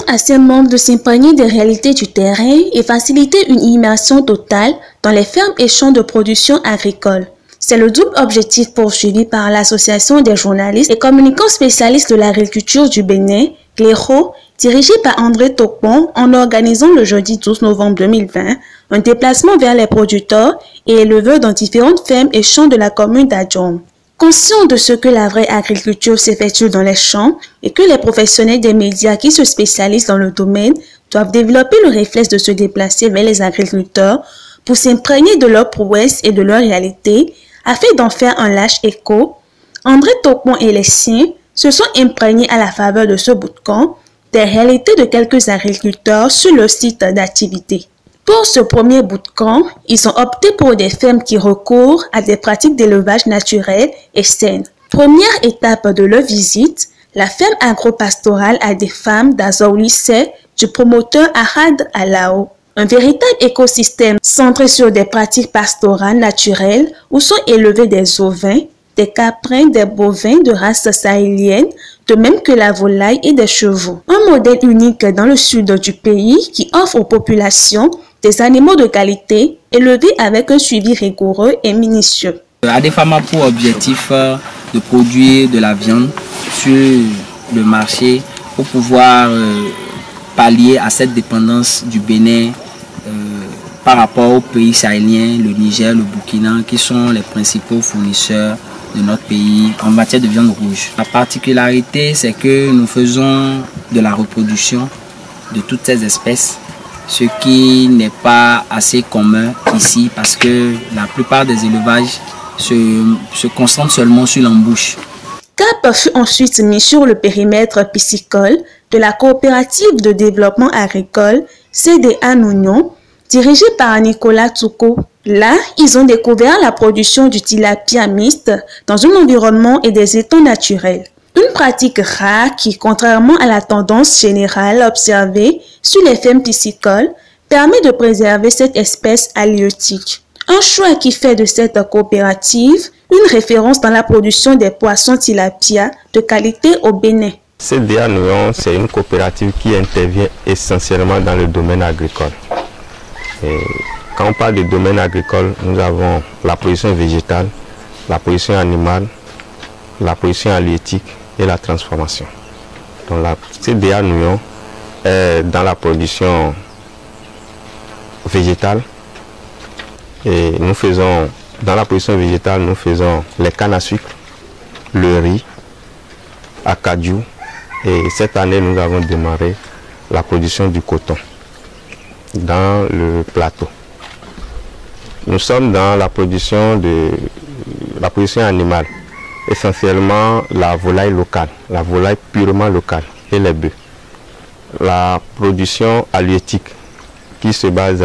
à ses membres de s'imprégner des réalités du terrain et faciliter une immersion totale dans les fermes et champs de production agricole. C'est le double objectif poursuivi par l'Association des journalistes et communicants spécialistes de l'agriculture du Bénin, GLERO, dirigée par André Tokpon, en organisant le jeudi 12 novembre 2020 un déplacement vers les producteurs et éleveurs dans différentes fermes et champs de la commune d'Adjong. Conscient de ce que la vraie agriculture s'effectue dans les champs et que les professionnels des médias qui se spécialisent dans le domaine doivent développer le réflexe de se déplacer vers les agriculteurs pour s'imprégner de leurs prouesses et de leur réalité, afin d'en faire un lâche écho, André Tokpon et les siens se sont imprégnés à la faveur de ce bootcamp des réalités de quelques agriculteurs sur leur site d'activité. Pour ce premier bootcamp, ils ont opté pour des fermes qui recourent à des pratiques d'élevage naturel et saines. Première étape de leur visite, la ferme agro-pastorale à des femmes d'Azaoulissé du promoteur Ahad Alao. Un véritable écosystème centré sur des pratiques pastorales naturelles où sont élevés des ovins, des caprins, des bovins de race sahélienne, de même que la volaille et des chevaux. Un modèle unique dans le sud du pays qui offre aux populations des animaux de qualité élevés avec un suivi rigoureux et minutieux. ADFAM a pour objectif de produire de la viande sur le marché pour pouvoir pallier à cette dépendance du Bénin par rapport aux pays sahéliens, le Niger, le Burkina, qui sont les principaux fournisseurs de notre pays en matière de viande rouge. La particularité, c'est que nous faisons de la reproduction de toutes ces espèces, ce qui n'est pas assez commun ici parce que la plupart des élevages se concentrent seulement sur l'embouche. Cap fut ensuite mis sur le périmètre piscicole de la coopérative de développement agricole CDA Nounion, dirigée par Nicolas Touko. Là, ils ont découvert la production du tilapia mixte dans un environnement et des étangs naturels. Une pratique rare qui, contrairement à la tendance générale observée sur les fermes piscicoles, permet de préserver cette espèce halieutique. Un choix qui fait de cette coopérative une référence dans la production des poissons tilapia de qualité au Bénin. CDA Nounion, c'est une coopérative qui intervient essentiellement dans le domaine agricole. Et quand on parle de domaine agricole, nous avons la production végétale, la production animale, la production halieutique et la transformation. Donc la CDA Nounion est dans la production végétale et nous faisons, dans la production végétale, nous faisons les cannes à sucre, le riz, acajou et cette année nous avons démarré la production du coton dans le plateau. Nous sommes dans la production animale, essentiellement la volaille locale, la volaille purement locale et les bœufs. La production halieutique qui se base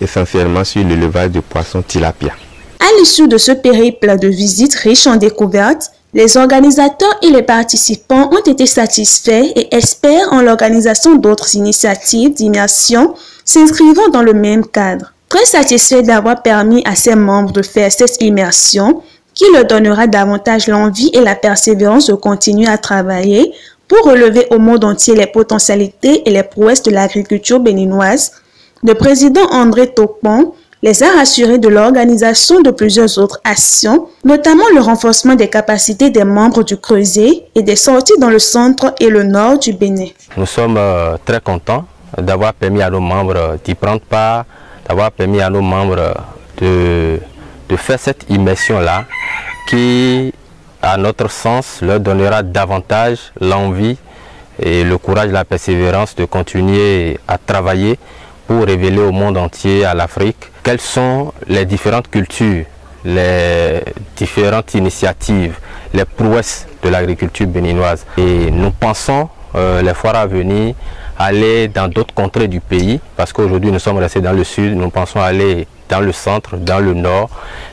essentiellement sur l'élevage de poissons tilapia. À l'issue de ce périple de visites riche en découvertes, les organisateurs et les participants ont été satisfaits et espèrent en l'organisation d'autres initiatives d'immersion s'inscrivant dans le même cadre. Très satisfait d'avoir permis à ses membres de faire cette immersion qui leur donnera davantage l'envie et la persévérance de continuer à travailler pour relever au monde entier les potentialités et les prouesses de l'agriculture béninoise, le président André Tokpon les a rassurés de l'organisation de plusieurs autres actions, notamment le renforcement des capacités des membres du Creuset et des sorties dans le centre et le nord du Bénin. Nous sommes très contents d'avoir permis à nos membres d'y prendre part, d'avoir permis à nos membres de faire cette immersion-là qui, à notre sens, leur donnera davantage l'envie et le courage, la persévérance de continuer à travailler pour révéler au monde entier, à l'Afrique, quelles sont les différentes cultures, les différentes initiatives, les prouesses de l'agriculture béninoise. Et nous pensons, les fois à venir, aller dans d'autres contrées du pays, parce qu'aujourd'hui nous sommes restés dans le sud, nous pensons aller dans le centre, dans le nord,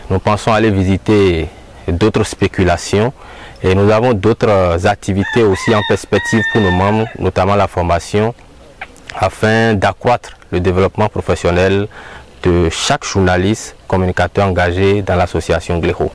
nous pensons aller visiter d'autres spéculations et nous avons d'autres activités aussi en perspective pour nos membres, notamment la formation, afin d'accroître le développement professionnel de chaque journaliste, communicateur engagé dans l'association GLERO.